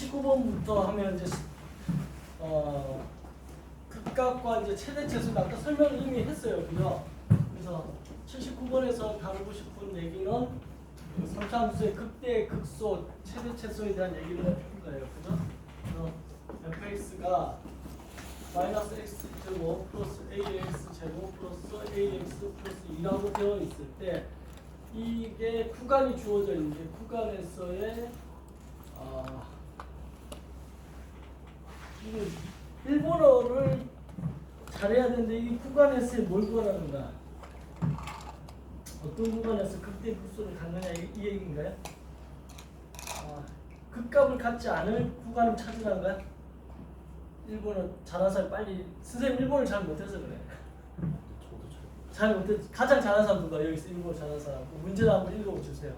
79번부터 하면 이제 극값과 이제 최대 최소는 아까 설명을 이미 했어요, 그죠? 그래서 79번에서 다루고 싶은 얘기는 3차함수의 극대, 극소, 최대 최소에 대한 얘기를 해줄 거예요, 그죠? 그래서 fx가 마이너스 x제곱 플러스 ax제곱 플러스 ax 플러스 2라고 되어 있을 때 이게 구간이 주어져 있는데 구간에서의 이거 일본어를 잘해야 되는데 이 구간에서의 뭘 구하라는 거야? 어떤 구간에서 극대 극소를 갖느냐 이 얘기인가요? 극값을 갖지 않을 구간을 찾으라는 거야? 일본어 잘하는 사람 빨리 선생님 일본어를 잘 못해서 그래. 잘 못해 가장 잘하는 사람 누가 여기서 일본어 잘하는 사람 문제를 한번 읽어주세요.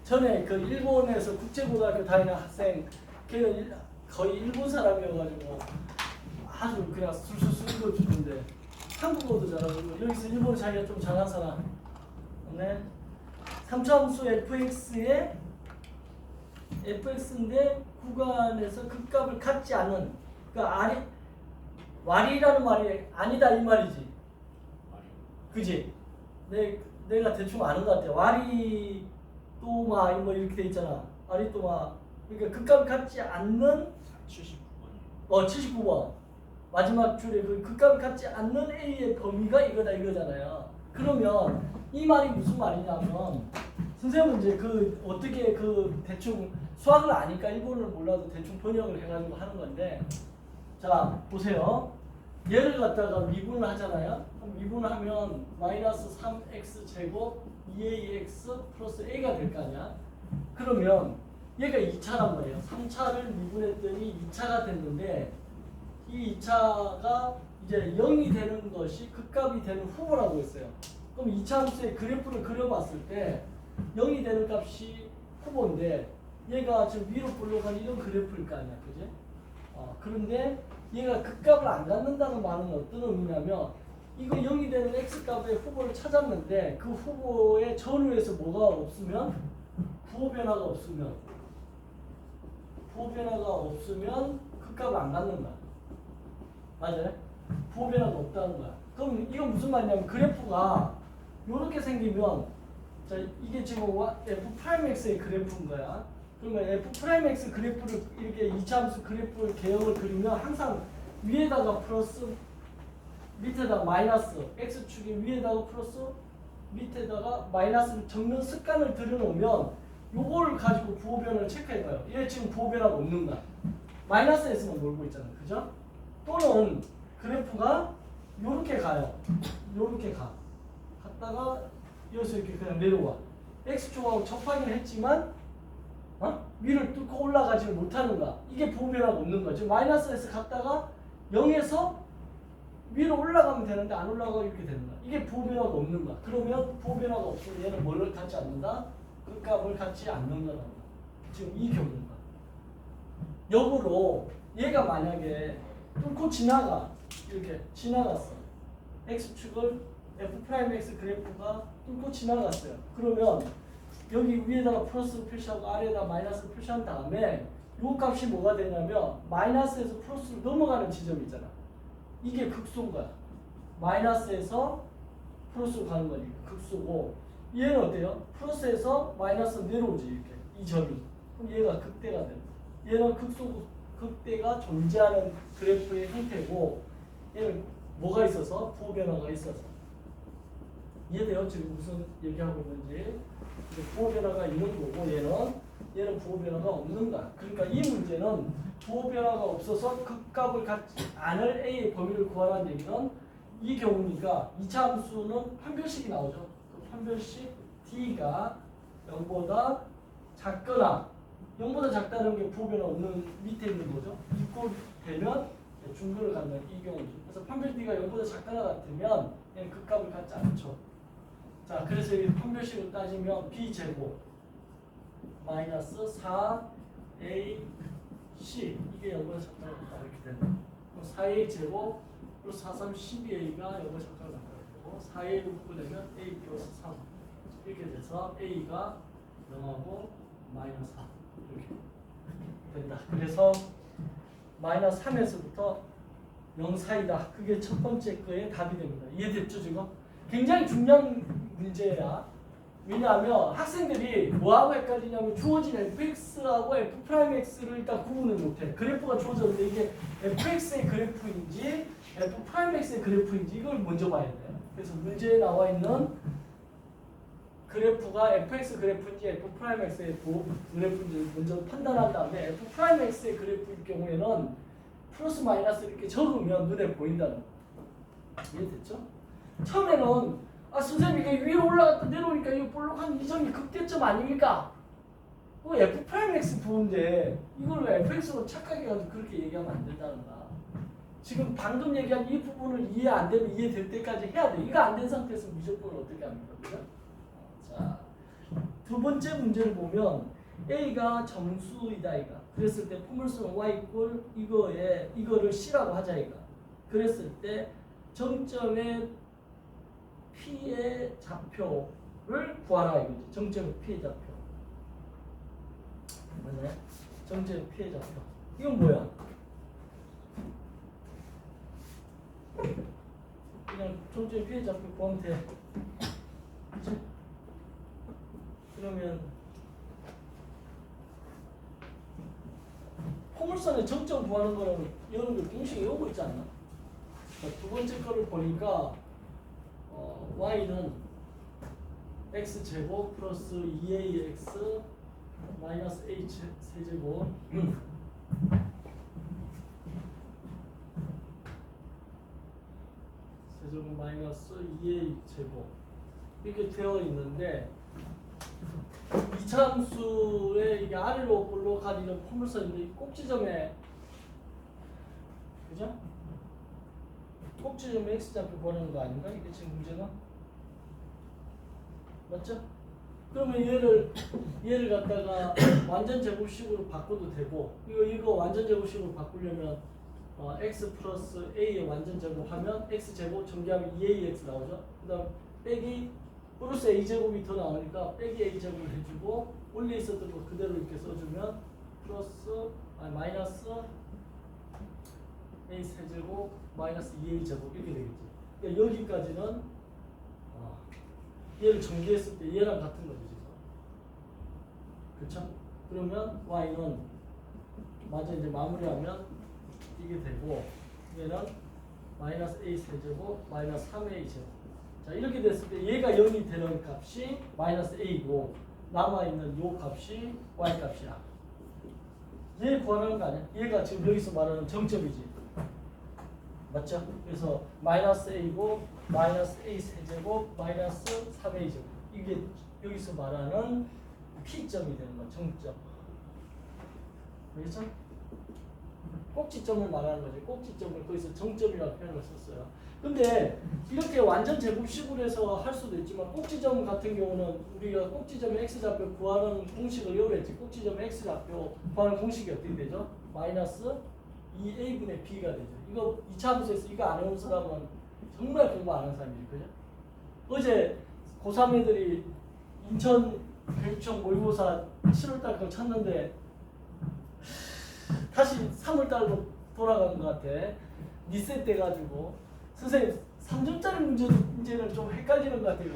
전에 그 일본에서 국제고등학교 다니는 학생 걔는 거의 일본 사람이어가지고 아주 그냥 술술술 읽어주는데 한국어도 잘하고 여기서 일본어 자기가 좀 잘하는 사람 네. 3차함수 fx인데 구간에서 극값을 갖지 않은 그러니까 와리라는 말이 아니다 이 말이지. 그지? 내가 대충 아는 것 같아. 와리 또마 뭐 이렇게 돼 있잖아. 와리 또마 그러니까 극값을 갖지 않는 79번. 79번 마지막 줄에 그 극값을 갖지 않는 A의 범위가 이거다 이거잖아요. 그러면 이 말이 무슨 말이냐면 선생님은 이제 그 어떻게 그 대충 수학을 아니까 일본어를 몰라도 대충 번역을 해가지고 하는 건데 자 보세요. 얘를 갖다가 미분을 하잖아요. 그럼 미분하면 마이너스 3x 제곱 2ax 플러스 a가 될 거 아니야. 그러면 얘가 2차란 말이에요. 3차를 미분했더니 2차가 됐는데 이 2차가 이제 0이 되는 것이 극값이 되는 후보라고 했어요. 그럼 2차 함수의 그래프를 그려봤을 때 0이 되는 값이 후보인데 얘가 지금 위로 볼록한 이런 그래프일 거 아니야. 그지? 그런데 얘가 극값을 안 갖는다는 말은 어떤 의미냐면 이거 0이 되는 x값의 후보를 찾았는데 그 후보의 전후에서 뭐가 없으면 부호 변화가 없으면 극값을 안 갖는다. 맞아요? 부호 변화가 없다는 거야. 그럼 이건 무슨 말이냐면 그래프가 이렇게 생기면 자 이게 지금 f'x의 그래프인 거야. 그러면 f'x 그래프를 이렇게 2차 함수 그래프 개형을 그리면 항상 위에다가 플러스 밑에다가 마이너스 x축이 위에다가 플러스 밑에다가 마이너스를 적는 습관을 들여놓으면 요거를 가지고 부호 변화를 체크해봐요. 얘 지금 부호 변화가 없는가? 마이너스에서만 놀고 있잖아. 그죠? 또는 그래프가 요렇게 가요. 요렇게 갔다가 여기서 이렇게 그냥 내려와. x축하고 접하기는 했지만 위를 뚫고 올라가지를 못하는가? 이게 부호 변화가 없는 거죠. 마이너스에서 갔다가 0에서 위로 올라가면 되는데 안 올라가고 이렇게 되는 거야. 이게 부호 변화가 없는 거야. 그러면 부호 변화가 없으면 얘는 뭘 갖지 않는다? 극값을 갖지 않는 거라는 거야. 지금 이 경우인 거야. 역으로 얘가 만약에 뚫고 이렇게 지나갔어. x축을 f'x 그래프가 뚫고 지나갔어요. 그러면 여기 위에다가 플러스를 표시하고 아래에다 마이너스를 표시한 다음에 요 값이 뭐가 되냐면 마이너스에서 플러스로 넘어가는 지점이 있잖아. 이게 극소인 거야. 마이너스에서 플러스로 가는 거니까 극소고 얘는 어때요? 플러스에서 마이너스 내려오지 이렇게 이 점이. 그럼 얘가 극대가 되는 거야. 얘는 극대가 존재하는 그래프의 형태고 얘는 뭐가 있어서? 부호 변화가 있어서. 이해돼요? 지금 무슨 얘기하고 있는지. 부호 변화가 있는 거고 얘는 부호 변화가 없는 거야. 그러니까 이 문제는 부호 변화가 없어서 극값을 갖지 않을 A의 범위를 구하라는 얘기는 이 경우니까 2차 함수는 판별식이 나오죠. 그 판별식 D가 0보다 작거나 0보다 작다는 게 부호 변화 없는 밑에 있는 거죠. 이꼴 되면 중근을 갖는 이 경우죠. 그래서 판별 D가 0보다 작거나 같으면 얘는 극값을 갖지 않죠. 자, 그래서 이 판별식을 따지면 B제곱 마이너스 4AC 이게 0보다 작다고 이렇게 된다. 4A 제곱 플러스 4, 3, 12A가 0보다 작다고 나타나고 4A로 묶으려면 A 플러스 3 이렇게 돼서 A가 0하고 마이너스 4 이렇게 된다. 그래서 마이너스 3에서부터 0 사이다. 그게 첫 번째 거의 답이 됩니다. 이해됐죠 지금? 굉장히 중요한 문제야. 왜냐하면 학생들이 뭐하고 헷갈리냐면 주어진 fx하고 f'x를 일단 구분을 못해. 그래프가 주어졌는데 이게 fx의 그래프인지 f'x의 그래프인지 이걸 먼저 봐야 돼. 그래서 문제에 나와 있는 그래프가 fx 그래프인지 f'x의 그래프인지 먼저 판단한 다음에 f'x의 그래프일 경우에는 플러스 마이너스 이렇게 적으면 눈에 보인다는 거. 이해됐죠? 처음에는 선생님 이게 위로 올라갔다 내려오니까 이거 볼록한 이 점이 극대점 아닙니까? f'x 부분인데 이걸 왜 fx로 착각해가지고 그렇게 얘기하면 안 된다는 거야. 지금 방금 얘기한 이 부분을 이해 안 되면 이해될 때까지 해야 돼. 이거 안 된 상태에서 무조건 어떻게 합니까? 그죠? 자, 두 번째 문제를 보면 A가 정수이다 이가. 그랬을 때 포물선 Y 이꼴 이거를 C라고 하자 이가. 그랬을 때 정점의 P의 좌표를 구하라 이거지. 정점의 P의 좌표. 맞네. 정점의 P의 좌표. 이건 뭐야? 그냥 정점의 P의 좌표 구하면 돼. 그치? 그러면 포물선의 정점 구하는 거는 여러분들 공식에 오고 있지 않나? 자, 두 번째 거를 보니까 y는 x제곱 플러스 2ax 마이너스 a 세제곱 세제곱 마이너스 2a 제곱 이렇게 되어 있는데 이차함수의 이게 아래로 볼록하는 포물선인데 꼭지점에 그죠? 꼭지점에 x좌표 구하는 거 아닌가? 이게 지금 문제가? 맞죠? 그러면 얘를 갖다가 완전 제곱식으로 바꿔도 되고 이거 완전 제곱식으로 바꾸려면 x 플러스 a의 완전 제곱하면 x 제곱 전개하면 2ax 나오죠? 그 다음 빼기 플러스 a 제곱이 더 나오니까 빼기 a 제곱을 해주고 원래 있었던 거 그대로 이렇게 써주면 플러스 마이너스 a 세제곱 마이너스 2a 제곱 이렇게 되겠지. 그러니까 여기까지는 얘를 전개했을 때 얘랑 같은 거죠. 그렇죠? 그러면 y는 마저 이제 마무리하면 이게 되고 얘는 마이너스 a 세제곱 마이너스 3a 제곱. 자 이렇게 됐을 때 얘가 0이 되는 값이 마이너스 a고 남아있는 요 값이 y 값이야. 얘 구하는 거 아니야? 얘가 지금 여기서 말하는 정점이지. 맞죠? 그래서 마이너스 a고 마이너스 a 세제곱 마이너스 3a 제곱 이게 여기서 말하는 P점이 되는 거야. 정점. 알겠죠? 꼭지점을 말하는 거지. 꼭지점을 거기서 정점이라고 표현을 썼어요. 근데 이렇게 완전 제곱식으로 해서 할 수도 있지만 꼭지점 같은 경우는 우리가 꼭지점의 x좌표 구하는 공식을 외우랬지. 꼭지점의 x좌표 구하는 공식이 어떻게 되죠? 마이너스 2a분의 b가 되죠. 이거 2차 함수에서 이거 안 해온 사람은 정말 공부 안 하는 사람이지. 그죠? 어제 고3 애들이 인천 교육청 모의고사 7월달 거 쳤는데 다시 3월달로 돌아간 것 같아. 리셋 돼가지고 선생님 3점짜리 문제는 좀 헷갈리는 것 같아요.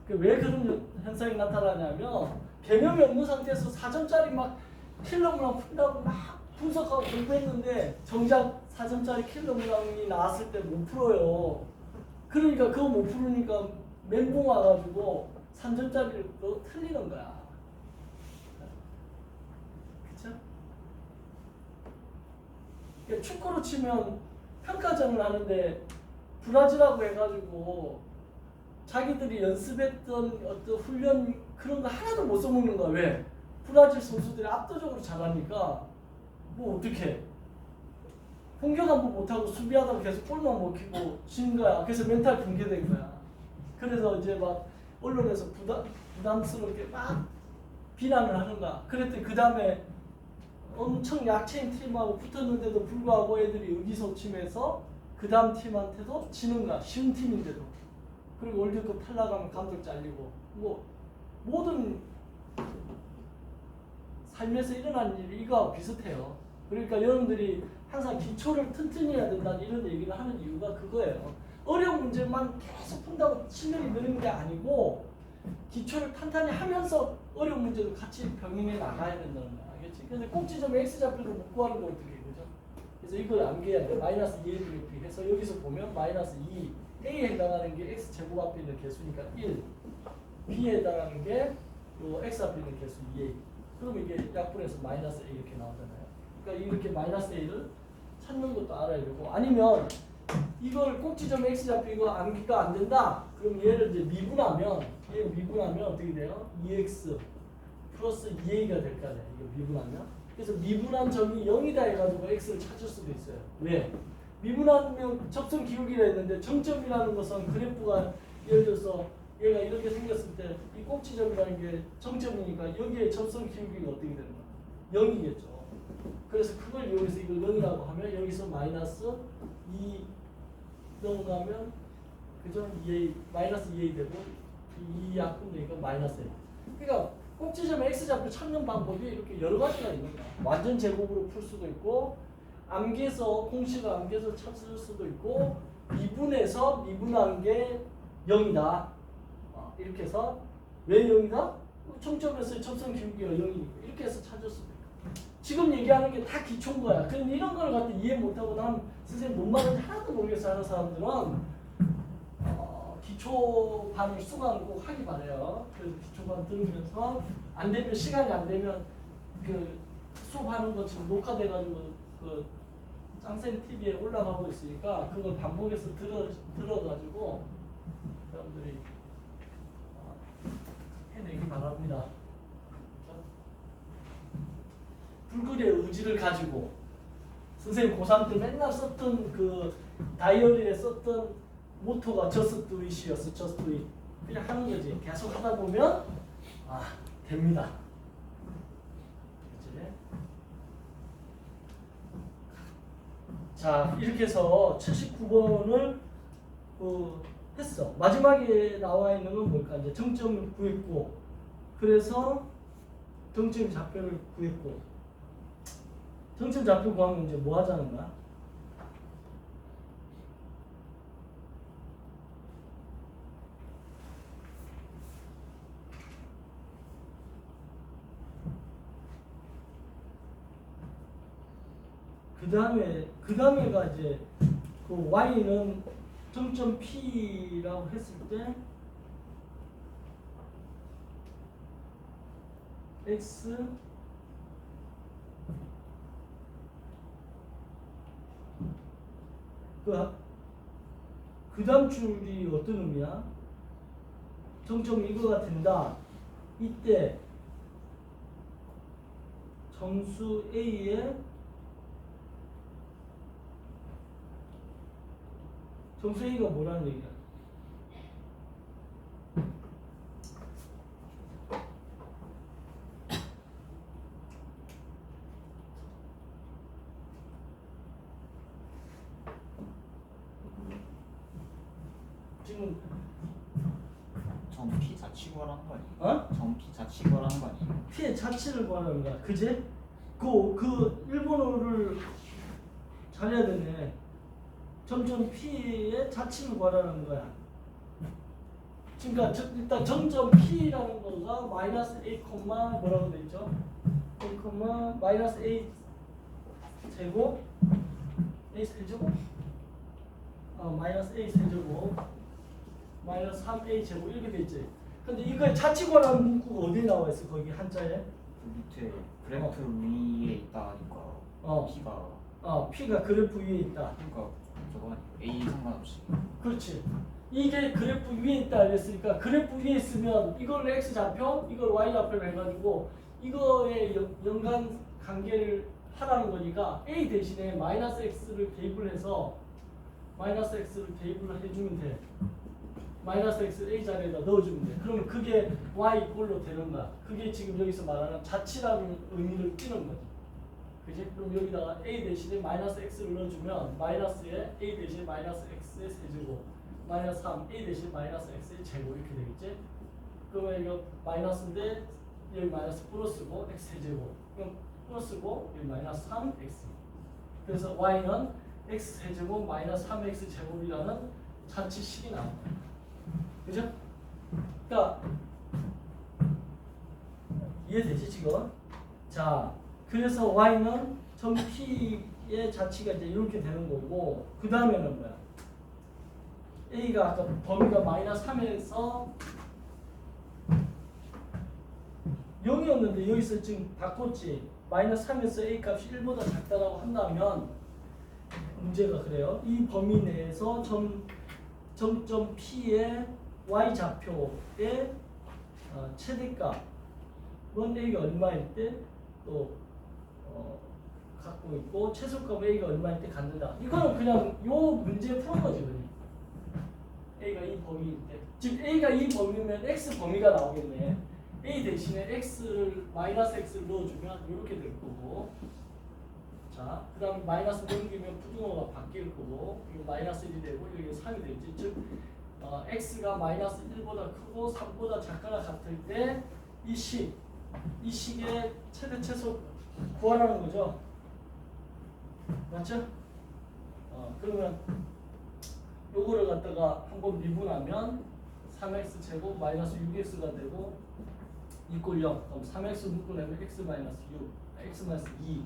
왜 그런 현상이 나타나냐면 개념이 없는 상태에서 4점짜리 막 킬러문항 푼다고 막 분석하고 공부했는데 정작 4점짜리 킬러문항이 나왔을 때 못 풀어요. 그러니까 그거 못 풀으니까 멘붕 와가지고 3점짜리로 틀리는 거야. 그쵸? 그러니까 축구로 치면 평가전을 하는데 브라질하고 해가지고 자기들이 연습했던 어떤 훈련 그런 거 하나도 못 써먹는 거야. 왜? 브라질 선수들이 압도적으로 잘하니까 뭐 어떻게 공격 한번 못하고 수비하다가 계속 골만 먹히고 진 거야. 그래서 멘탈 붕괴된 거야. 그래서 이제 막 언론에서 부담스럽게 막 비난을 하는 거야. 그랬더니 그 다음에 엄청 약체인 팀하고 붙었는데도 불구하고 애들이 의기소침해서 그 다음 팀한테도 지는 거야. 쉬운 팀인데도. 그리고 월드컵 탈락하면 감독 잘리고 뭐 모든 살면서 일어나는 일이 이거하고 비슷해요. 그러니까 여러분들이 항상 기초를 튼튼히 해야 된다는 이런 얘기를 하는 이유가 그거예요. 어려운 문제만 계속 푼다고 실력이 느는 게 아니고 기초를 탄탄히 하면서 어려운 문제도 같이 병행해 나가야 된다는 거야. 알겠지? 근데 꼭지점에 x좌표를 못 구하는 거 어떻게 해? 그죠? 그래서 이걸 암기해야 돼. 마이너스 2의 그래프 해서 여기서 보면 마이너스 2 A에 해당하는 게 x제곱 앞에 있는 개수니까 1 B에 해당하는 게 요 x 앞에 있는 개수 2A 그러면 이게 약분해서 마이너스 A 이렇게 나오잖아요. 그러니까 이렇게 마이너스 A를 찾는 것도 알아야 되고 아니면 이걸 꼭지점 x좌표 이거 암기가 안 된다. 그럼 얘를 이제 미분하면 어떻게 돼요? 2x 플러스 2a가 될 거 아니야. 이거 미분하면. 그래서 미분한 점이 0이다 해가지고 x를 찾을 수도 있어요. 왜? 미분하면 접선 기울기라 했는데 정점이라는 것은 그래프가 예를 들어서 얘가 이렇게 생겼을 때 이 꼭지점이라는 게 정점이니까 여기에 접선 기울기가 어떻게 되는 거야? 0이겠죠. 그래서 그걸 이용해서 이걸 0이라고 하면 여기서 마이너스 2 넘어가면 그죠? 2a 마이너스 2a 되고 이 약분되니까 마이너스 a. 그러니까 꼭지점 x좌표 찾는 방법이 이렇게 여러 가지가 있는 거야. 완전 제곱으로 풀 수도 있고 암기해서 공식을 암기해서 찾을 수도 있고 미분해서 미분한 게 0이다. 이렇게 해서 왜 0이다? 청점에서의 접선 기울기가 0이니까 이렇게 해서 찾을 수도 있고 지금 얘기하는 게 다 기초인 거야. 그런데 이런 걸 갖다 이해 못하고 난 선생님 뭔 말인지 하나도 모르겠어 하는 사람들은 기초반을 수강을 꼭 하기 바래요. 그래서 기초반 들으면서 안 되면 시간이 안 되면 그 수업하는 거 지금 녹화돼가지고 그 짱쌤 TV에 올라가고 있으니까 그걸 반복해서 들어가지고 여러분들이 해내기 바랍니다. 불굴의 의지를 가지고 선생님 고3 때 맨날 썼던 그 다이어리에 썼던 모토가 just do it이었어. just do it. 그냥 하는 거지. 계속 하다 보면 됩니다. 그치? 자 이렇게 해서 79번을 했어. 마지막에 나와 있는 건 뭘까? 이제 정점을 구했고 그래서 정점 좌표를 구했고 정점 좌표 구하면 이제 뭐 하자는 거야? 그 다음에가 이제 그 y는 정점 P라고 했을 때 x 그 다음 줄이 어떤 의미야? 정점이 이거가 된다. 이때 점수 A에 점수 A가 뭐라는 얘기야? 지금 점 P 자치 구하라는 거 아니에요? 어? 점 P 자치 구하라는 거 아니에요? P의 자치를 구하는 거야. 그지? 그 일본어를 잘해야 되네. 점점 P의 자치를 구하라는 거야. 그러니까 일단 점점 P라는 거가 마이너스 A, 뭐라고 돼 있죠? A, 마이너스 A 제곱 A 세제곱? 마이너스 A 세제곱 마이너스 3A 제곱 이렇게 돼 있지. 근데 이거의 자치 구하라는 문구가 어디에 나와 있어? 거기 한자에? 그 밑에 그래프 위에 있다니까 P가 그래프 위에 있다. 그러니까 저거 A 상관없이 그렇지. 이게 그래프 위에 있다 그랬으니까 그래프 위에 있으면 이걸 x 좌표, 이걸 y 좌표를 해가지고 이거의 연관 관계를 하라는 거니까 a 대신에 마이너스 x를 대입을 해서 마이너스 x를 대입을 해주면 돼. 마이너스 x a 자리에다 넣어주면 돼. 그러면 그게 y 이꼴로 되는 거야. 그게 지금 여기서 말하는 자치라는 의미를 띠는 거지. 그지? 그럼 여기다가 a 대신에 마이너스 x를 넣어주면 마이너스에 a 대신에 마이너스 x의 세제곱 마이너스 3 a 대신에 마이너스 x의 제곱 이렇게 되겠지? 그러면 이거 마이너스인데 여기 마이너스 플러스고 x 세제곱 그럼 플러스고 여기 마이너스 3x. 그래서 y는 x 세제곱 마이너스 3x 제곱이라는 자취식이 나옵니다. 그죠? 그러니까 이해되지 지금? 자, 그래서 y는 점 p의 자취가 이제 이렇게 되는 거고, 그 다음에는 뭐야? a가 아까 범위가 마이너스 3에서 0이었는데 여기서 지금 바꿨지. 마이너스 3에서 a 값이 1보다 작다라고 한다면 문제가 그래요. 이 범위 내에서 점점 p의 y 좌표의 최대값은 a가 얼마일 때 또 갖고 있고 최소값 a가 얼마일 때 갖는다. 이거는 그냥 요 문제 푸는 거지. 그냥. a가 이 범위일 때, 즉 a가 이 범위면 x 범위가 나오겠네. a 대신에 x를 마이너스 x를 넣어주면 이렇게 될 거고, 자, 그 다음에 마이너스 넘기면 부등호가 바뀔 거고, 이거 마이너스 1이 되고 여기 3이 되지. 즉 x가 마이너스 1보다 크고 3보다 작거나 같을 때 이 식의 최대 최소 구하라는 거죠. 맞죠? 그러면 요거를 갖다가 한번 미분하면 3x 제곱 마이너스 6x가 되고 이꼴 0. 그럼 3x 묶어내면 x 마이너스 6, x 마이너스 2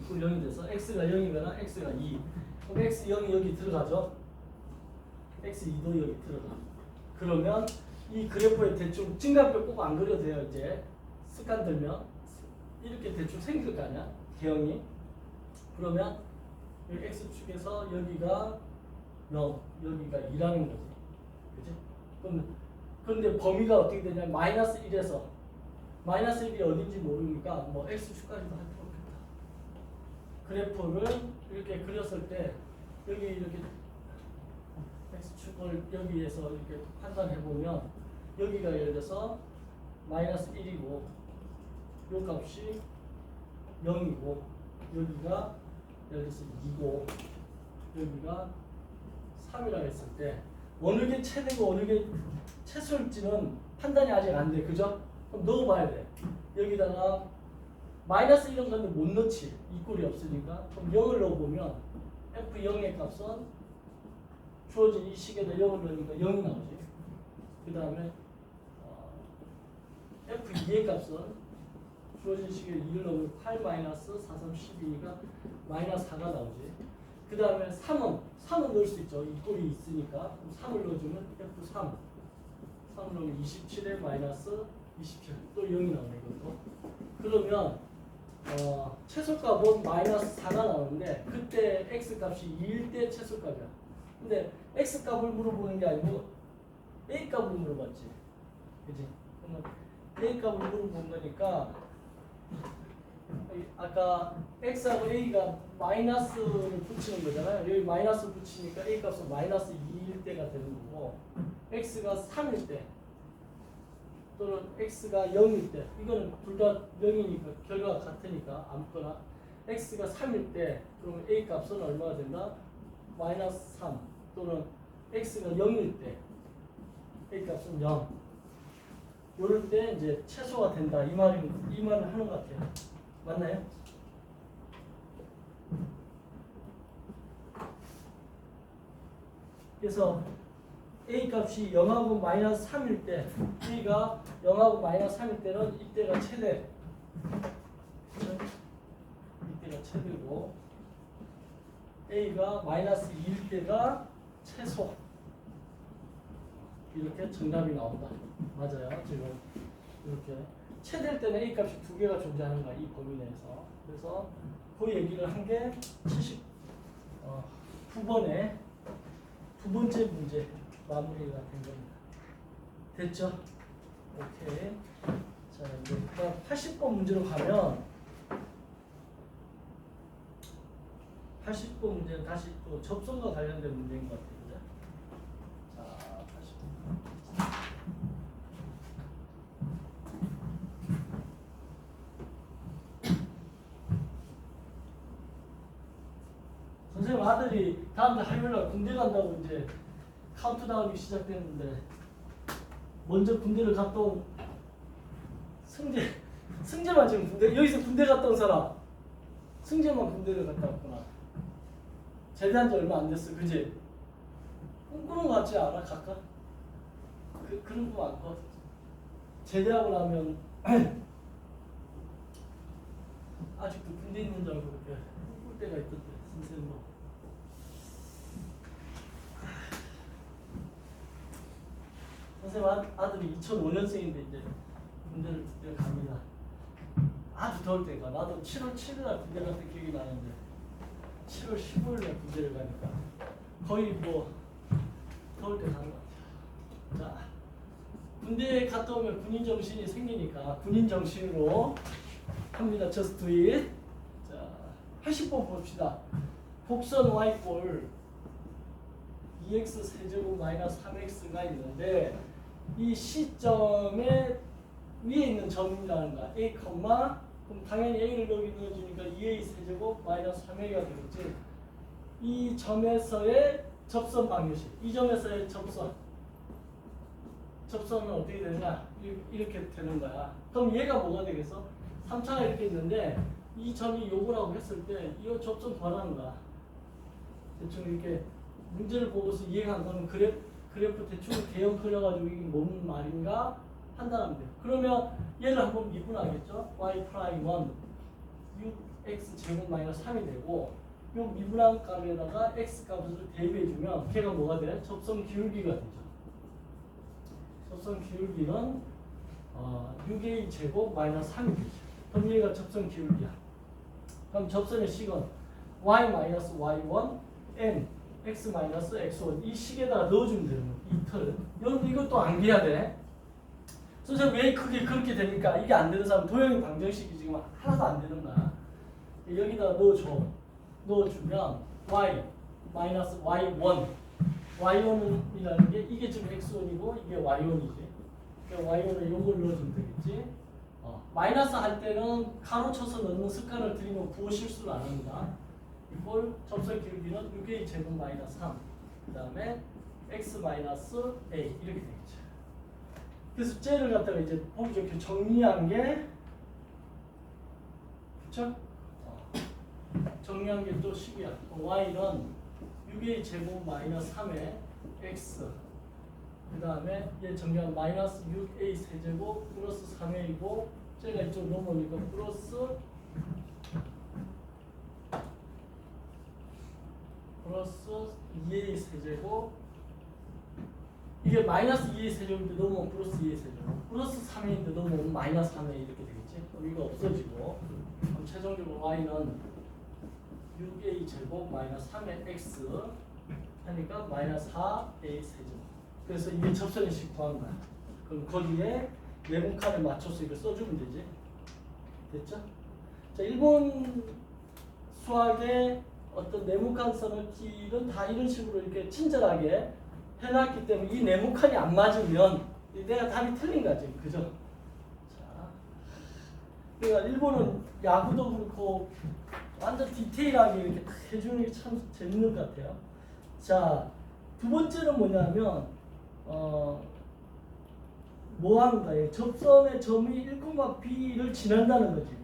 이꼴 0이 돼서 x가 0이거나 x가 2. 그럼 x 0이 여기 들어가죠. x 2도 여기 들어가. 그러면 이 그래프에 대충 증가표 꼭 안 그려도 돼요. 이제 습관 들면 이렇게 대충 생길 거 아니야, 개형이. 그러면 여기 x축에서 여기가 0, 여기가 2라는 거지. 그치? 그럼 그런데 범위가 어떻게 되냐면 마이너스 1에서 마이너스 1이 어딘지 모르니까 뭐 x축까지도 할 필요 없겠다. 그래프를 이렇게 그렸을 때 여기 이렇게 x축을 여기에서 이렇게 판단해 보면 여기가 예를 들어서 마이너스 1이고 요 값이 0이고 여기가 예를 들어서 2고 여기가 3이라 했을 때 어느 게 최대고 어느 게 최소일지는 판단이 아직 안 돼. 그죠? 그럼 넣어봐야 돼. 여기다가 마이너스 이런 건데 못 넣지. 이 꼴이 없으니까. 그럼 0을 넣어보면 f0의 값은 주어진 이 식에다 0을 넣으니까 0이 나오지. 그 다음에 f2의 값은 주어진 식에 2를 넣으면 8 마이너스 4, 3, 12가 마이너스 4가 나오지. 그 다음에 3은 넣을 수 있죠. 이 꼴이 있으니까. 그럼 3을 넣어주면 f3. 3을 넣으면 27에 마이너스 27. 또 0이 나오네, 이것도. 그러면 최소값은 마이너스 4가 나오는데 그때 x값이 2일 때 최소값이야. 근데 x값을 물어보는 게 아니고 a값을 물어봤지. 그치? 그러면 a값을 물어본 거니까 아까 x하고 a가 마이너스를 붙이는 거잖아요. 여기 마이너스 붙이니까 a값은 마이너스 2일 때가 되는 거고 x가 3일 때 또는 x가 0일 때 이거는 둘 다 0이니까 결과가 같으니까 아무거나 x가 3일 때 그러면 a값은 얼마가 된다? 마이너스 3 또는 x가 0일 때 a값은 0 요럴 때 이제 최소가 된다 이 말을 하는 것 같아요. 맞나요? 그래서 a 값이 0하고 마이너스 3일 때 a가 0하고 마이너스 3일 때는 이때가 최대. 그렇죠? 이때가 최대고 a가 마이너스 2일 때가 최소. 이렇게 정답이 나온다. 맞아요. 지금 이렇게 최대일 때는 a 값이 두 개가 존재하는 거야. 이 범위 내에서. 그래서 그 얘기를 한 게 79번에 두 번째 문제 마무리가 된 겁니다. 됐죠? 오케이. 자, 이제 80번 문제로 가면 80번 문제는 다시 또 접선과 관련된 문제인 것 같아요. 그죠? 자, 80번. 선생님 아들이 다음날 화요일날 군대 간다고 이제 카운트다운이 시작됐는데 먼저 군대를 갔다 온 승재만 지금 군대 여기서 군대 갔다 온 사람 승재만 군대를 갔다 왔구나. 제대한 지 얼마 안 됐어, 그지? 꿈꾸는 거 같지 않아? 각각? 그런 거 많고 제대하고 나면 아직도 군대 있는 줄 알고 그렇게 꿈꿀 때가 있던데 선생님 뭐. 선생님 아들이 2005년생인데 이제 군대를 드디어 갑니다. 아주 더울 때가 나도 7월 7일날 군대 갔던 기억이 나는데 7월 15일날 군대를 가니까 거의 뭐 더울 때 가는 것 같아요. 자, 군대에 갔다 오면 군인 정신이 생기니까 군인 정신으로 합니다. Just do it. 자, 80번 봅시다. 곡선 y꼴 2x 세제곱 마이너스 3x가 있는데 이 시점에 위에 있는 점이라는 거야. A, 그럼 당연히 A를 여기 넣어주니까 2A 세제곱 마이너스 3A가 되겠지. 이 점에서의 접선 방정식. 이 점에서의 접선은 어떻게 되느냐? 이렇게 되는 거야. 그럼 얘가 뭐가 되겠어? 3차가 이렇게 있는데 이 점이 요거라고 했을 때 이 접선 구하라는 거야. 대충 이렇게 문제를 보고서 이해가 안 가면 그래프 대충 대형 그려가지고 이게 뭔 말인가 판단하면 돼요. 그러면 얘를 한번 미분하겠죠? y 프라임 1 6x 제곱 마이너스 3이 되고 요 미분한 값에다가 x 값을 대입해주면 걔가 뭐가 돼? 접선 기울기가 되죠. 접선 기울기는 6a 제곱 마이너스 3이 되죠. 그럼 얘가 접선 기울기야. 그럼 접선의 식은 y 마이너스 y1 n x 마이너스 x1 이 식에다가 넣어주면 되는 거야. 이 틀. 여러분 이것도 암기해야 돼. 선생님 왜 그게 그렇게 됩니까? 이게 안 되는 사람 도형의 방정식이 지금 하나도 안 되는 거야. 여기다가 넣어주면 y 마이너스 y1 y1이라는 게 이게 지금 x1이고 이게 y1이지. 그러니까 y1을 요걸 넣어주면 되겠지. 마이너스 할 때는 가로 쳐서 넣는 습관을 들이면 부호 실수를 안 합니다. 이걸 접선 기울기는 6a 제곱 마이너스 3. 그 다음에 x 마이너스 a 이렇게 되겠죠. 그래서 쟤를 갖다가 이제 보기 좋게 정리한 게 그쵸? 정리한 게 또 식이야. y는 6a 제곱 마이너스 3에 x 그 다음에 얘 정리한 마이너스 6a 세제곱 플러스 3a이고 쟤가 이쪽 넘어오니까 플러스 2a 세제곱 이게 마이너스 2a 세제곱인데 넘어오면 플러스 2a 세제곱 플러스 3a인데 넘어오면 마이너스 3a 이렇게 되겠지. 그럼 이거 없어지고 그럼 최종적으로 y는 6a 제곱 마이너스 3의 x 하니까 마이너스 4a 세제곱. 그래서 이게 접선의 식 구한 거야. 그럼 거기에 네모칸에 맞춰서 이거 써주면 되지. 됐죠? 자, 일본 수학의 어떤 네모칸 써놓기는 다 이런 식으로 이렇게 친절하게 해놨기 때문에 이 네모칸이 안 맞으면 내가 답이 틀린 거지. 그죠? 자, 그러니까 일본은 야구도 그렇고 완전 디테일하게 이렇게 딱 해주는 게 참 재밌는 것 같아요. 자, 두 번째는 뭐냐면 뭐 하는 거예요? 접선의 점이 1,b를 지난다는 거지.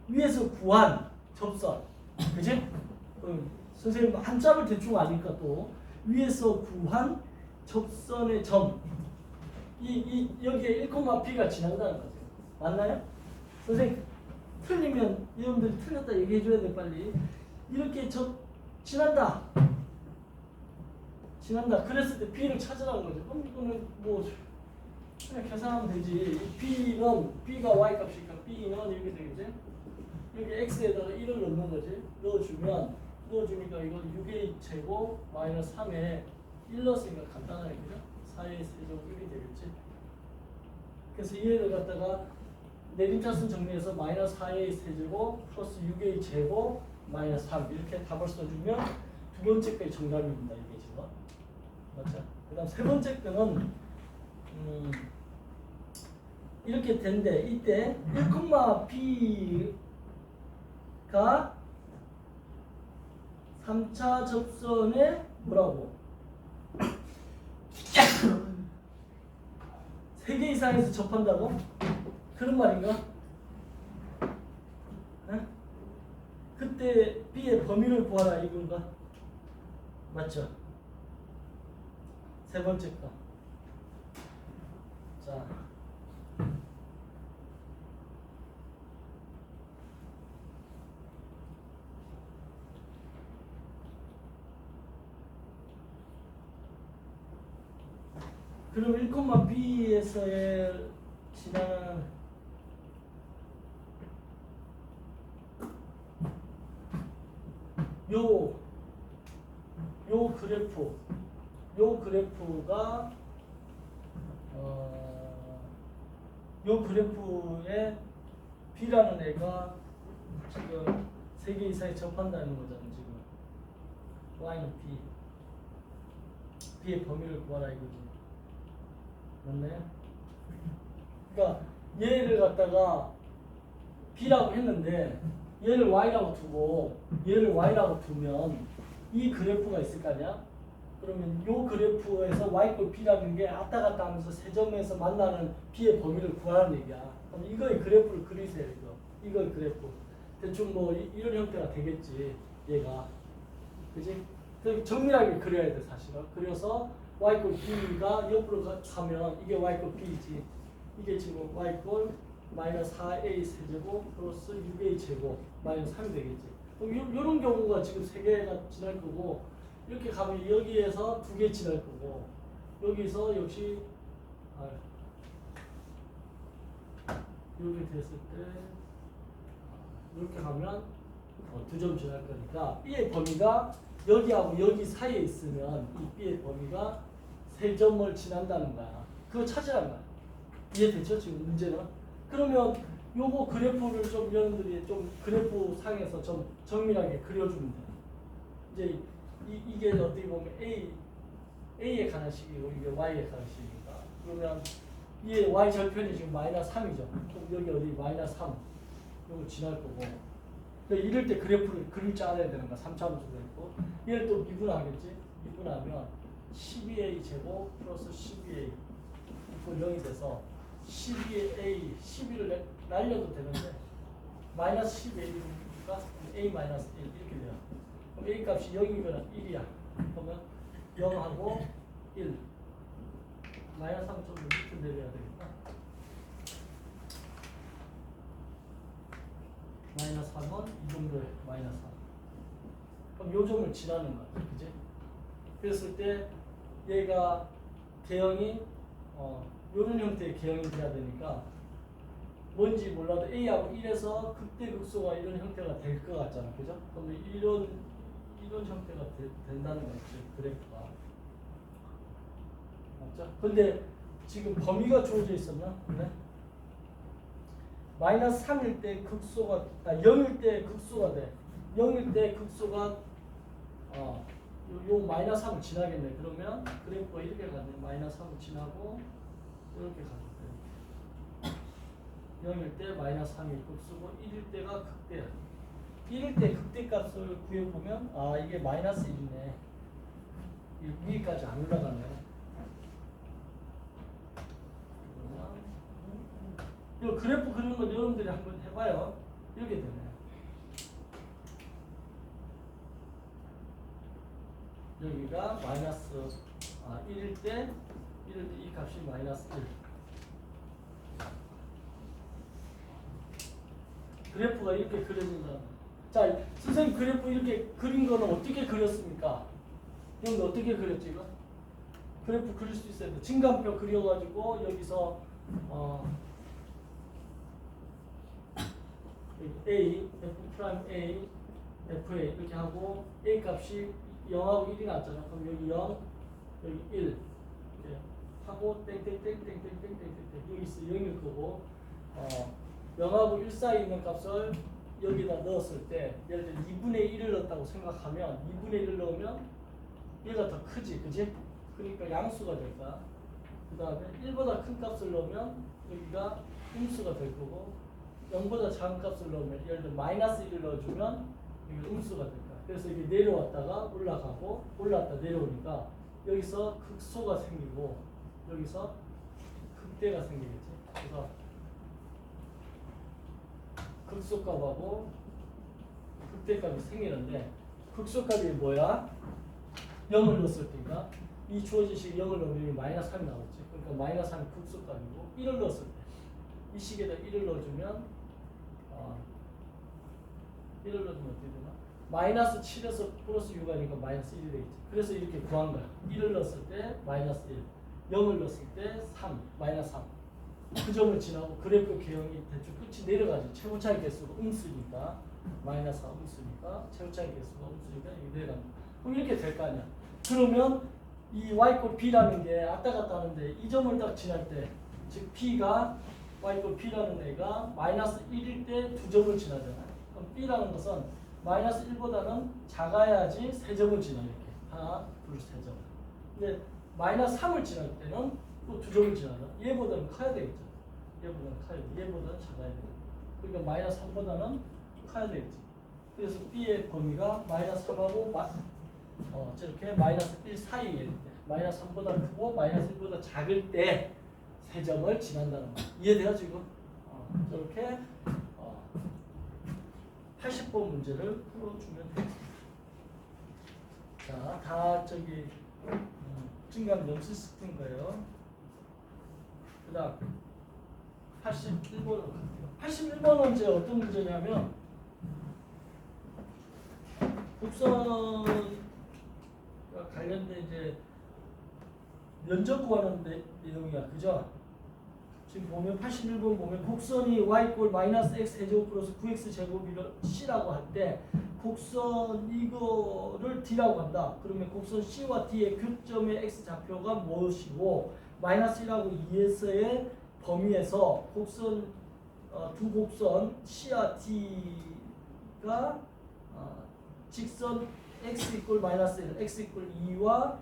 위에서 구한 접선, 그지? 선생님 한자를 대충 아니까 또 위에서 구한 접선의 점, 여기에 1,b가 지난다는 거죠. 맞나요? 선생님 틀리면 여러분들이 틀렸다 얘기해 줘야 돼. 빨리 이렇게 지난다. 그랬을 때 b를 찾으라는 거죠. 그럼 이거는 뭐 그냥 계산하면 되지. b가 y 값이니까 b는 이렇게 되겠지. 여기 x에다가 1을 넣는 거지. 넣어주니까 이건 6a 제곱 마이너스 3에 1 넣었으니까 간단하게 그죠? 4a 세제곱 이렇게 되겠지. 그래서 얘를 갖다가 내림차순 정리해서 마이너스 4a 세제곱 플러스 6a 제곱 마이너스 3 이렇게 답을 써주면 두 번째 거의 정답입니다. 이게 지금 맞죠? 그 다음 세 번째 거는 이렇게 된대. 이때 1,b가 3차 접선에 뭐라고? 3개 이상에서 접한다고? 그런 말인가? 응? 그때 B의 범위를 구하라 이건가? 맞죠? 세 번째 거. 자. 그럼 1,B에서의 지나가는 요 그래프가 요 그래프에 B라는 애가 지금 3개 이상에 접한다는 거잖아 지금. Y는 B. B의 범위를 구하라 이거지. 맞나요? 그러니까 얘를 갖다가 B라고 했는데 얘를 Y라고 두고 얘를 Y라고 두면 이 그래프가 있을 거 아니야? 그러면 요 그래프에서 Y 꼴 B라는 게 왔다 갔다 하면서 세 점에서 만나는 B의 범위를 구하라는 얘기야. 그럼 이거의 그래프를 그리세요. 이거의 그래프. 대충 뭐 이런 형태가 되겠지. 얘가. 그지? 정밀하게 그려야 돼 사실은. 그려서 Y 꼴 B가 옆으로 가면 이게 Y 꼴 B지. 이게 지금 Y 꼴 마이너스 4A 세제곱 플러스 6A 제곱 마이너스 3이 되겠지. 그럼 요런 경우가 지금 3개가 지날 거고 이렇게 가면 여기에서 2개 지날 거고 여기서 역시 이렇게 됐을 때 이렇게 가면 2점 지날 거니까 B의 범위가 여기하고 여기 사이에 있으면 이 B의 범위가 3점을 지난다는 거야. 그거 찾으란 말이야. 이해되죠? 지금 문제는? 그러면 요거 그래프를 좀 여러분들이 좀 그래프 상에서 좀 정밀하게 그려주면 돼. 이제 이게 어떻게 보면 A에 관한 식이고 이게 Y에 관한 식이니까. 그러면 이 Y 절편이 지금 마이너스 3이죠. 그럼 여기 어디 마이너스 3 요거 지날 거고. 이럴 때 그래프를 그릴 줄 알아야 되는 거야. 3차원수도 있고. 얘를 또 미분하겠지. 미분하면 12A 제곱 플러스 12A 이거 0이 돼서 12A 12를 날려도 되는데 마이너스 12A니까 A 마이너스 1 이렇게 돼요. 그럼 A 값이 0이면 1이야. 그러면 0하고 1 마이너스 3은 좀 밑으로 내려야 되겠다. 마이너스 3은 이 정도에 마이너스 3. 그럼 요 점을 지나는 거야. 그지? 그랬을 때 얘가 개형이 요런 형태의 개형이 돼야 되니까 뭔지 몰라도 A하고 1에서 극대극소가 이런 형태가 될 것 같잖아. 그죠? 그럼 이런 형태가 된다는 거지. 그래프가. 맞죠? 근데 지금 범위가 주어져 있었나? 그래? 마이너스 3일 때 극소가 0일 때 극소가 돼. 0일 때 극소가 요 마이너스 3을 지나겠네. 그러면 그래프가 이렇게 가네. 마이너스 3을 지나고 이렇게 가겠대. 0일 때 마이너스 3이 극소고 1일 때가 극대야. 1일 때 극대 값을 구해보면 이게 마이너스 1이네. 위까지 안 올라가네. 이 그래프 그리는 건 여러분들이 한번 해봐요. 이렇게 되네. 여기가 마이너스 1일 때 이 값이 마이너스 1. 그래프가 이렇게 그려진다. 자, 선생님 그래프 이렇게 그린 거는 어떻게 그렸습니까? 이건 어떻게 그렸지 이거? 그래프 그릴 수 있어야 돼. 증간표 그려가지고 여기서 A, F'A, FA 이렇게 하고 A 값이 0하고 1이 나왔잖아. 그럼 여기 0, 여기 1 이렇게 하고 땡땡땡땡땡땡땡땡 여기 있어 0일 거고 0하고 1 사이에 있는 값을 여기다 넣었을 때 예를 들어 2분의 1을 넣었다고 생각하면 2분의 1을 넣으면 얘가 더 크지, 그지? 그러니까 양수가 될 거야. 그 다음에 1보다 큰 값을 넣으면 여기가 음수가 될 거고 0보다 작은 값을 넣으면 예를 들어 마이너스 1을 넣어주면 이게 음수가 될 거야. 그래서 이게 내려왔다가 올라가고 올라왔다 내려오니까 여기서 극소가 생기고 여기서 극대가 생기겠지. 그래서 극소값하고 극대값이 생기는데 극소값이 뭐야? 0을 넣었을 때니까 이 주어진 식에 0을 넣으면 마이너스 3이 나오지. 그러니까 마이너스 3이 극소값이고 1을 넣었을 때 이 식에다 1을 넣어주면 1을 넣어주면 어떻게 되나? 마이너스 7에서 플러스 6하니까 마이너스 1이 되겠지. 그래서 이렇게 구한 거야. 1을 넣었을 때 마이너스 1, 0을 넣었을 때 3, 마이너스 3. 그 점을 지나고 그래프 개형이 대충 끝이 내려가지. 최고차의 개수가 음수니까 마이너스가 음수니까 최고차의 개수가 음수니까 이게 내려간다. 그럼 이렇게 될 거 아니야. 그러면 이 y b라는 게 왔다 갔다 하는데 이 점을 딱 지날 때 즉 b가 y b라는 애가 마이너스 1일 때 두 점을 지나잖아. 그럼 b라는 것은 마이너스 1보다는 작아야지 세 점을 지나 이렇게 하나, 둘, 세 점. 근데 마이너스 3을 지날 때는 또 두 점을 지나잖아. 얘보다는 커야 되겠죠. 얘보다는 커야 돼. 얘보다는 작아야 돼. 그러니까 마이너스 3보다는 커야 되겠지. 그래서 b의 범위가 마이너스 3하고 저렇게 마이너스 1 사이에 있는데 마이너스 3보다 크고 마이너스 1보다 작을 때 세 점을 지난다는 거야. 이해돼요 지금? 저렇게 80번 문제를 풀어주면 돼. 자, 다 저기 증강 점수 시킨 거예요. 그 다음 81번으로 갈게요. 81번은 이제 어떤 문제냐면 곡선과 관련된 이제 면적 구하는 내용이야. 그죠? 지금 보면 81번 보면 곡선이 y 꼴 마이너스 x 제곱 플러스 9x 제곱이를 c라고 할 때 곡선 이거를 d라고 한다. 그러면 곡선 c와 d의 교점의 x 좌표가 무엇이고 마이너스 1하고 2에서의 범위에서 곡선 두 곡선 c와 d가 직선 x 이꼴 마이너스 1, x 이꼴 2와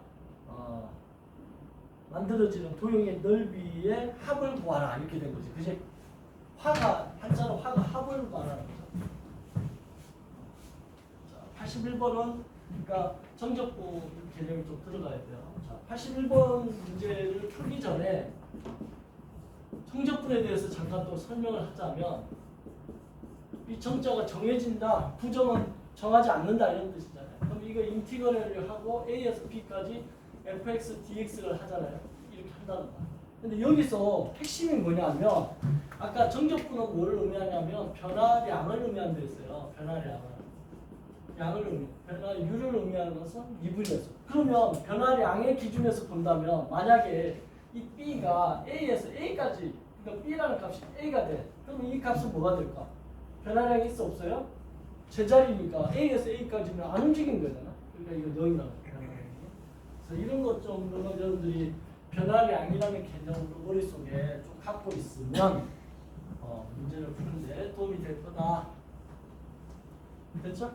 만들어지는 도형의 넓이의 합을 구하라 이렇게 된 거지. 그지? 화가 한자로 화가 합을 구하라는 거죠. 자, 81번은 그러니까 정적분 개념이 좀 들어가야 돼요. 자, 81번 문제를 풀기 전에 정적분에 대해서 잠깐 또 설명을 하자면 이 정자가 정해진다, 부정은 정하지 않는다 이런 뜻이잖아요. 그럼 이거 인티그럴을 하고 a에서 b까지 fx dx를 하잖아요. 이렇게 한다는 거야. 근데 여기서 핵심이 뭐냐면 아까 정적분은 뭐를 의미하냐면 변화량을 의미하는 데 있어요. 변화량을 변화율을 의미하는 것은 미분이었어. 그러면 변화량의 기준에서 본다면 만약에 이 b가 a에서 a까지 그러니까 b라는 값이 a가 돼. 그러면 이 값은 뭐가 될까? 변화량이 있어 없어요? 제자리니까 a에서 a까지는 안 움직인 거잖아. 그러니까 이거 0이라고. 그래서 이런 것 정도는 여러분들이 변화량이라는 개념으로 머릿속에 좀 갖고 있으면 문제를 푸는데 도움이 될 거다. 됐죠?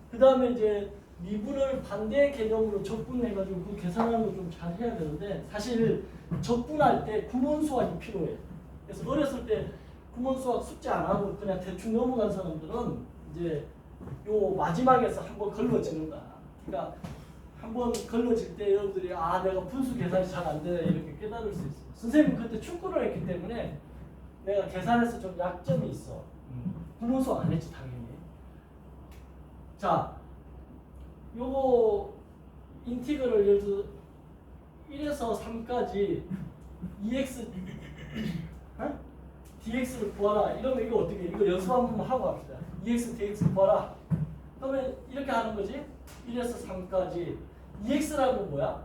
그 다음에 이제 미분을 반대 개념으로 적분해가지고 그 계산하는 거 좀 잘 해야 되는데 사실 적분할 때 구문수학이 필요해. 그래서 어렸을 때 구문수학 숙제 안 하고 그냥 대충 넘어간 사람들은 이제 요 마지막에서 한번 걸러지는 거야. 그러니까 한번 걸러질 때 여러분들이 내가 분수 계산이 잘 안 되네 이렇게 깨달을 수 있어. 선생님 그때 축구를 했기 때문에 내가 계산에서 좀 약점이 있어. 구문수 안 했지 당연히. 자, 요거 인티그럴 예를 들어 1에서 3까지 2x dx를 구하라 이러면 이거 어떻게 해? 이거 연습 한번 하고 갑시다. 2x dx 구하라. 그러면 이렇게 하는 거지. 1에서 3까지 2x라고 뭐야?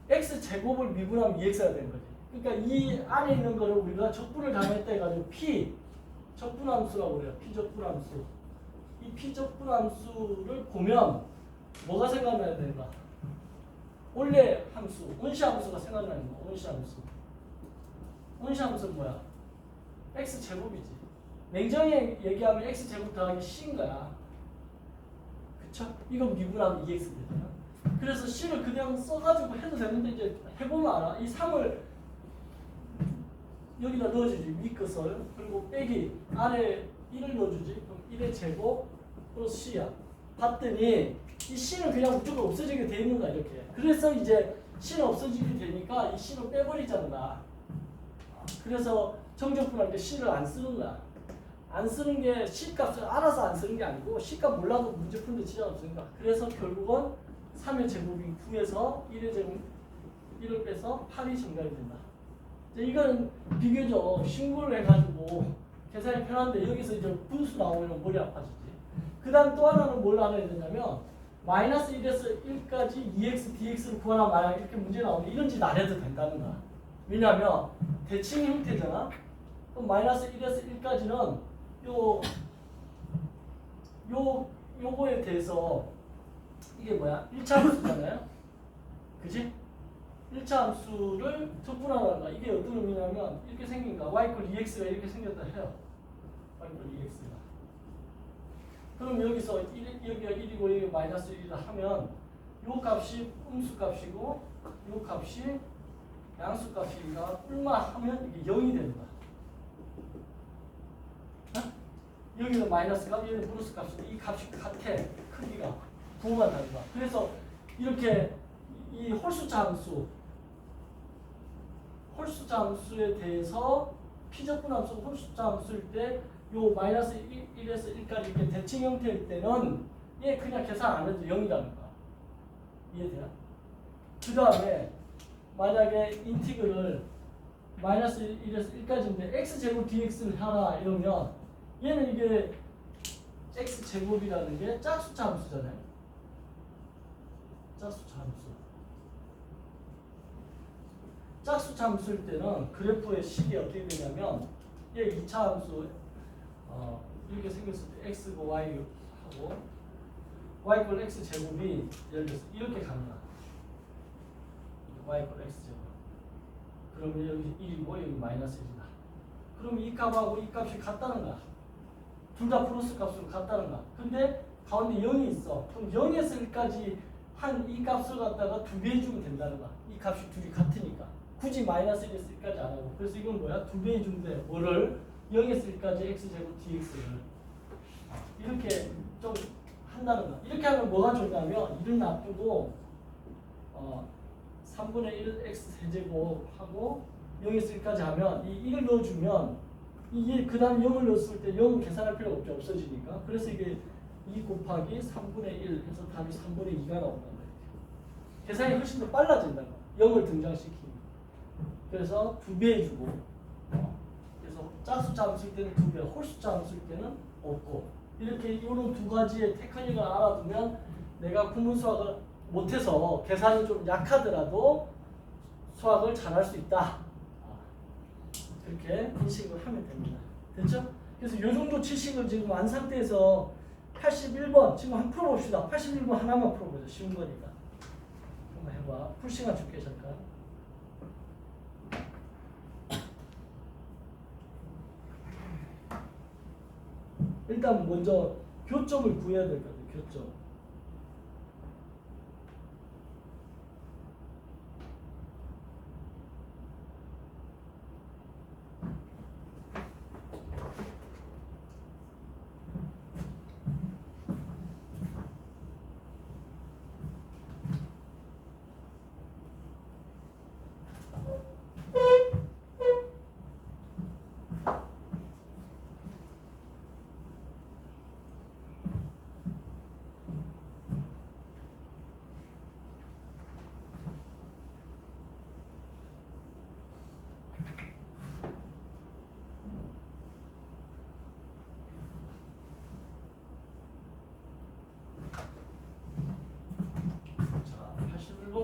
x 제곱을 미분하면 2x가 되는 거지. 그러니까 이 안에 있는 거를 우리가 적분을 당했다 해가지고 p 적분함수라고 그래요. p 적분함수. 이 p 적분함수를 보면 뭐가 생각나야 되는가? 원래 함수, 원시함수가 생각나는 거야. 원시함수. 원시함수는 뭐야? x 제곱이지. 냉정히 얘기하면 x 제곱 더하기 c인 거야. 그쵸? 이건 미분하면 2x 되잖아. 그래서 c를 그냥 써가지고 해도 되는데 이제 해보면 알아. 이 3을 여기다 넣어주지. 위 것을. 그리고 빼기 아래 1을 넣어주지. 그럼 1의 제곱 플러스 c야. 봤더니 이 c는 그냥 무조건 없어지게 돼 있는 거야 이렇게. 그래서 이제 c는 없어지게 되니까 이 c를 빼버리잖아. 그래서 정적분할 때 c를 안 쓰는 거야. 안 쓰는 게 C값을 알아서 안 쓰는 게 아니고 C값 몰라도 문제 푸는데 지장 없으니까. 그래서 결국은 3의 제곱인 9에서 1의 제곱 1을 빼서 8이 증가가 된다. 이건 비교적 쉬운 걸로 해가지고 계산이 편한데 여기서 이제 분수 나오면 머리 아파지지. 그 다음 또 하나는 뭘 알아야 되냐면 마이너스 1에서 1까지 2x, dx를 구하라 만약 이렇게 문제 나오면 이런 짓 안 해도 된다는 거야. 왜냐하면 대칭 형태잖아. 그럼 마이너스 1에서 1까지는 요거에 대해서 이게 뭐야? 1차 함수잖아요. 그지? 1차 함수를 적분하라는 거야. 이게 어떤 의미냐면 이렇게 생긴 거야. y = 2x가 이렇게 생겼다 해요. y = 2x가. 그럼 여기서 여기가 1이고 여기 마이너스 1이다 하면 요 값이 음수 값이고 요 값이 양수 값이니까 뿔만 하면 이게 0이 되는 거야. 어? 여기는 마이너스 값, 여기는 플러스 값인데 이 값이 같아. 크기가 부호가 다른 거야. 그래서 이렇게 이 홀수차 함수에 대해서 피적분 함수 홀수차 함수일 때 요 마이너스 1에서 1까지 이렇게 대칭 형태일 때는 얘 그냥 계산 안 해도 0이라는 거야. 이해돼요? 그 다음에 만약에 인티그를 마이너스 1에서 1까지인데 x제곱 dx를 하라 이러면 얘는 이게 x제곱이라는 게 짝수차 함수잖아요. 짝수차 함수. 짝수차 함수일 때는 그래프의 식이 어떻게 되냐면 얘 2차 함수 이렇게 생겼을 때 x고 y 하고 y = x 제곱이 예를 들어서 이렇게 간다. y = x 제곱. 그러면 여기 1이고 여기 마이너스 1이다. 그럼 이 값하고 이 값이 같다는 거야. 둘 다 플러스 값으로 같다는 거야. 근데 가운데 0이 있어. 그럼 0에서 1까지 한 이 값을 갖다가 두 배 해주면 된다는 거야. 이 값이 둘이 같으니까. 굳이 마이너스 1에서 1까지 안 하고. 그래서 이건 뭐야? 두 배 해주면 돼. 뭐를? 0에서 1까지 x제곱 dx를. 이렇게 좀 한다는 거야. 이렇게 하면 뭐가 좋냐면 1을 놔두고 3분의 1 x 세제곱하고 0에서 1까지 하면 이 1을 넣어주면 이게 그 다음 0을 넣었을 때 0은 계산할 필요가 없죠. 없어지니까. 그래서 이게 2 곱하기 3분의 1 해서 답이 3분의 2가 나온단 말이에요. 계산이 훨씬 더 빨라진다는 거야. 0을 등장시키면. 그래서 2배 해주고 그래서 짝수차 함수일 때는 2배, 홀수차 함수일 때는 없고 이렇게 이런 두 가지의 테크닉을 알아두면 내가 구문 수학을 못해서 계산이 좀 약하더라도 수학을 잘할 수 있다. 그렇게 인식을 하면 됩니다. 됐죠? 그래서 이 정도 지식을 지금 안 상태에서 81번 지금 한번 풀어봅시다. 81번 하나만 풀어보자. 쉬운 거니까. 한번 해봐. 풀 시간 줄게 잠깐. 일단 먼저 교점을 구해야 될 것 같아요. 교점.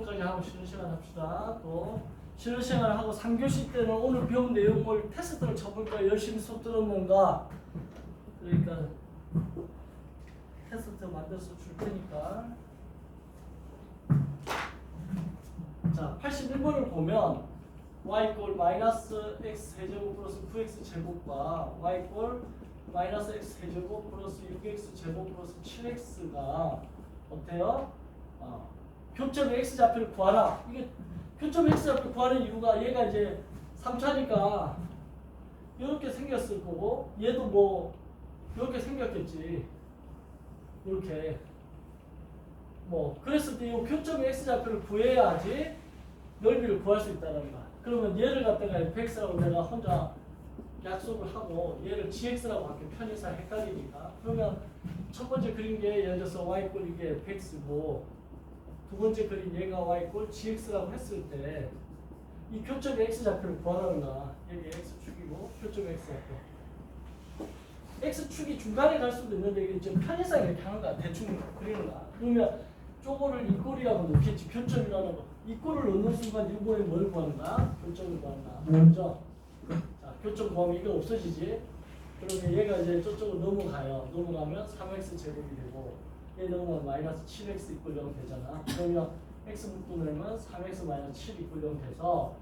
까지 하고 쉬는 시간 합시다. 또 쉬는 시간을 하고 3교시 때는 오늘 배운 내용을 테스트를 쳐볼 거야. 열심히 수업 들었는가. 그러니까 테스트 만들어서 줄 테니까. 자, 81번을 보면 y = 마이너스 x 세제곱 플러스 9x 제곱과 y = 마이너스 x 세제곱 플러스 6x 제곱 플러스 7x가 어때요? 교점의 x좌표를 구하라. 이게 교점 x좌표 구하는 이유가 얘가 이제 3차니까 이렇게 생겼을 거고 얘도 뭐 이렇게 생겼겠지. 이렇게 뭐 그랬을 때 이 교점의 x좌표를 구해야지 넓이를 구할 수 있다는 거야. 그러면 얘를 갖다가 fx라고 내가 혼자 약속을 하고 얘를 gx라고 할게 편의상 헷갈리니까. 그러면 첫 번째 그린 게 예를 들어서 y 꼴 이게 fx고 두 번째 그린 얘가 y 꼴 gx라고 했을 때 이 교점 x좌표를 구하라는 거야. 여기 x축이고 교점 x좌표. x축이 중간에 갈 수도 있는데 이게 지금 편의상 이렇게 하는 거야. 대충 그리는 거야. 그러면 쪼고를 이 꼴이라고 놓겠지. 교점이라는 거. 이 꼴을 넣는 순간 이거에 뭘 구한다? 교점을 구한다. 먼저 자, 교점 구하면 이거 없어지지. 그러면 얘가 이제 저쪽으로 넘어가요. 넘어가면 3x 제곱이 되고 얘 넘어가면 마이너스 7x 이꼴 0 되잖아. 그러면 x 묶으면 3x 마이너스 7 이꼴 0 돼서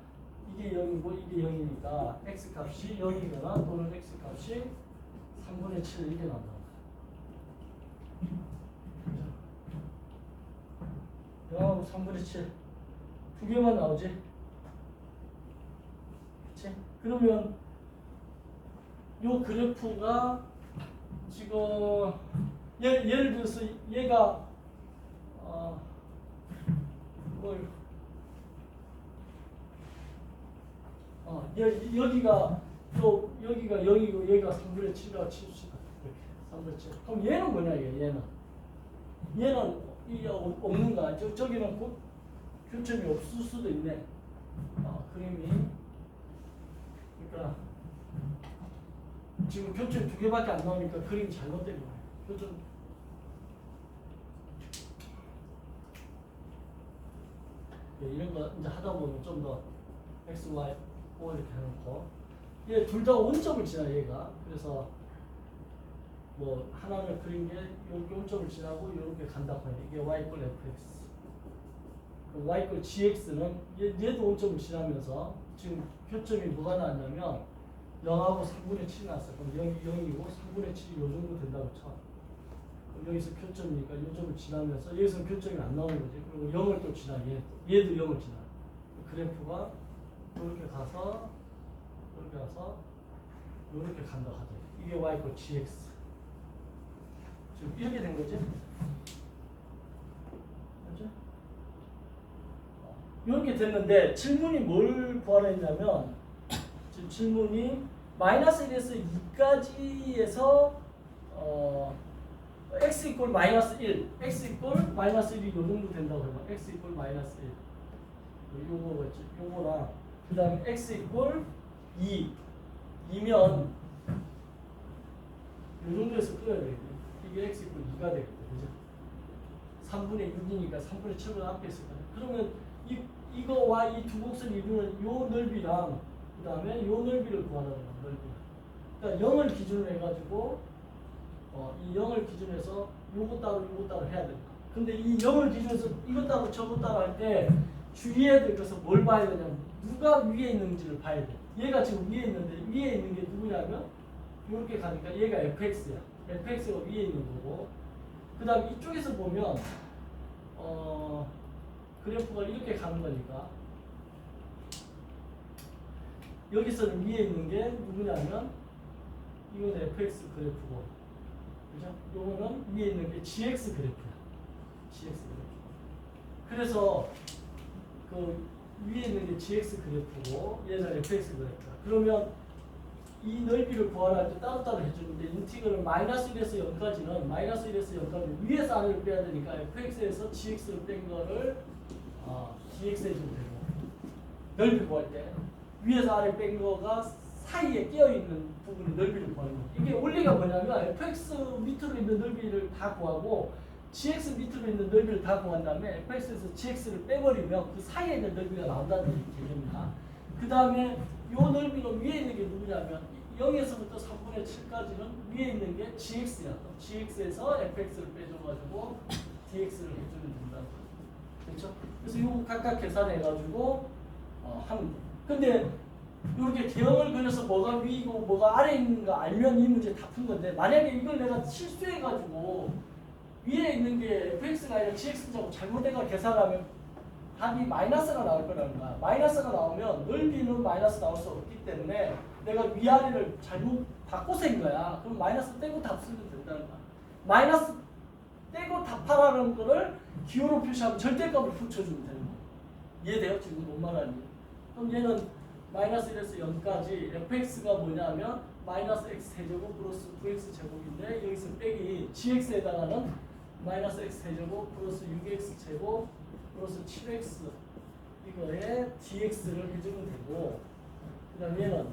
이게 0이고 이게 0이니까 x 값이 0이거나 또는 x 값이 3분의 7 이게 나온다. 영하고 3분의 7 두 개만 나오지? 그치? 그러면 요 그래프가 지금 예를 들어서 얘가 여기가 또 여기가 0이고 여기가 3분의 7이라고 칩시다. 이렇게 3분의 7. 그럼 얘는 뭐냐 얘는 이게 없는가? 저기는 곧 교점이 없을 수도 있네. 그림이 그러니까 지금 교점 두 개밖에 안 나오니까 그림이 잘못된 거예요. 교점 이런 거 이제 하다 보면 좀 더 x, y, o 이렇게 해놓고 얘 둘 다 원점을 지나 얘가. 그래서 뭐 하나를 그린 게 요 원점을 지나고 이렇게 간다고 해요. 이게 y 꼴 fx. 그 y 꼴 gx는 얘도 원점을 지나면서 지금 교점이 뭐가 나왔냐면 0하고 3분의 7이 나왔어요. 그럼 0이고 3분의 7이 요 정도 된다고 쳐. 그럼 여기서 교점이니까 요 점을 지나면서 여기서 교점이 안 나오는 거지. 그리고 0을 또 지나 얘도 0을 지나. 그래프가 이렇게 가서 이렇게 간다 하죠. 이게 y 꼴 gx. 지금 이렇게 된 거지. 그렇죠? 이렇게 됐는데 질문이 뭘 구하라 했냐면 지금 질문이 마이너스 1에서 2까지에서 x 이꼴 마이너스 1, x 이꼴 마이너스 1이 요 정도 된다고 해봐. x 이꼴 마이너스 1. 요거겠지. 요거랑 그 다음에 x 이꼴 2면 요 정도에서 끊어야 되겠네. 이게 x 이꼴 2가 되겠다. 그죠? 3분의 6이니까 3분의 7을 앞에 있을 거야. 그러면 이거와 이 두 곡선이 이루는 요 넓이랑 그 다음에 요 넓이를 구하라는 거야. 넓이. 그러니까 0을 기준으로 해가지고 이 0을 기준해서 요거 따로 해야 된다. 근데 이 0을 기준해서 이것 따로 저것 따로 할 때 주의해야 될 것은 뭘 봐야 되냐면 누가 위에 있는지를 봐야 돼. 얘가 지금 위에 있는데 위에 있는 게 누구냐면 이렇게 가니까 얘가 fx야. fx가 위에 있는 거고 그 다음 이쪽에서 보면 그래프가 이렇게 가는 거니까 여기서는 위에 있는 게 누구냐면 이건 fx 그래프고 그죠? 요거는 위에 있는 게 gx 그래프야. gx 그래프. 그래서 그 위에 있는 게 gx 그래프고 얘는 fx 그래프야. 그러면 이 넓이를 구하라 할 때 따로따로 해주는데 인티그럴 마이너스 1에서 0까지는 마이너스 1에서 0까지 위에서 아래를 빼야 되니까 fx에서 gx를 뺀 거를 dx 해주면 되고 넓이 구할 때 위에서 아래 뺀 거가 사이에 끼어있는 부분이 넓이를 구하는 거예요. 이게 원리가 뭐냐면 fx 밑으로 있는 넓이를 다 구하고 gx 밑으로 있는 넓이를 다 구한 다음에 fx에서 gx를 빼버리면 그 사이에 있는 넓이가 나온다는 개념이다. 그 다음에 이 넓이는 위에 있는 게 누구냐면 0에서부터 3분의 7까지는 위에 있는 게 gx야. gx에서 fx를 빼줘가지고 dx를 해주면 된다. 그렇죠? 그래서 이거 각각 계산해가지고 하는 거예요. 근데 이렇게 개형을 그려서 뭐가 위이고 뭐가 아래 있는 거 알면 이 문제 다 푼 건데 만약에 이걸 내가 실수해가지고 위에 있는 게 fx가 아니라 gx라고 잘못해가 계산하면 답이 마이너스가 나올 거라는 거야. 마이너스가 나오면 넓이는 마이너스 나올 수 없기 때문에 내가 위아래를 잘못 바꿔서 한 거야. 그럼 마이너스 떼고 답 쓰면 된다는 거야. 마이너스 떼고 답하라는 거를 기호로 표시하면 절대값을 붙여주면 되는 거야. 이해돼요? 지금 뭔 말하는지. 그럼 얘는 마이너스 1에서 0까지 fx가 뭐냐면 마이너스 x 세제곱 플러스 9x 제곱인데 여기서 빼기 gx에 해당하는 마이너스 x 세제곱 플러스 6x 제곱 플러스 7x 이거에 dx를 해주면 되고 그 다음 얘는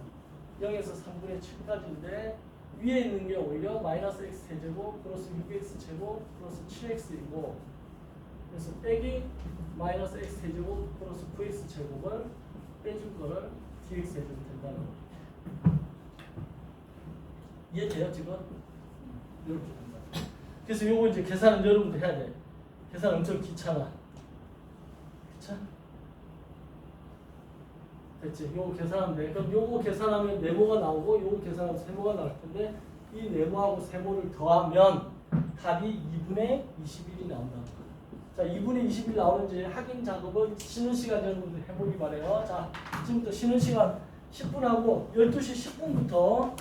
0에서 3분의 7까지인데 위에 있는 게 오히려 마이너스 x 세제곱 플러스 6x 제곱 플러스 7x이고 그래서 빼기 마이너스 x 세제곱 플러스 9x 제곱을 빼줄 거를 dx 해주면 된다는 거예요. 이해돼요 지금? 이렇게 된다. 그래서 요거 이제 계산은 여러분도 해야 돼. 계산 엄청 귀찮아. 그쵸? 됐지? 요거 계산하면 돼. 그럼 요거 계산하면 네모가 나오고 요거 계산하면 세모가 나올 텐데 이 네모하고 세모를 더하면 답이 2분의 21이 나온다. 자, 2분의 21 나오는지 확인 작업을 쉬는 시간 여러분들 해보기 바래요. 자, 지금부터 쉬는 시간 10분 하고 12시 10분부터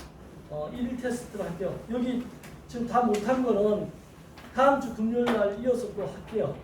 1일 테스트를 할게요. 여기 지금 다 못한 거는 다음 주 금요일 날 이어서 또 할게요.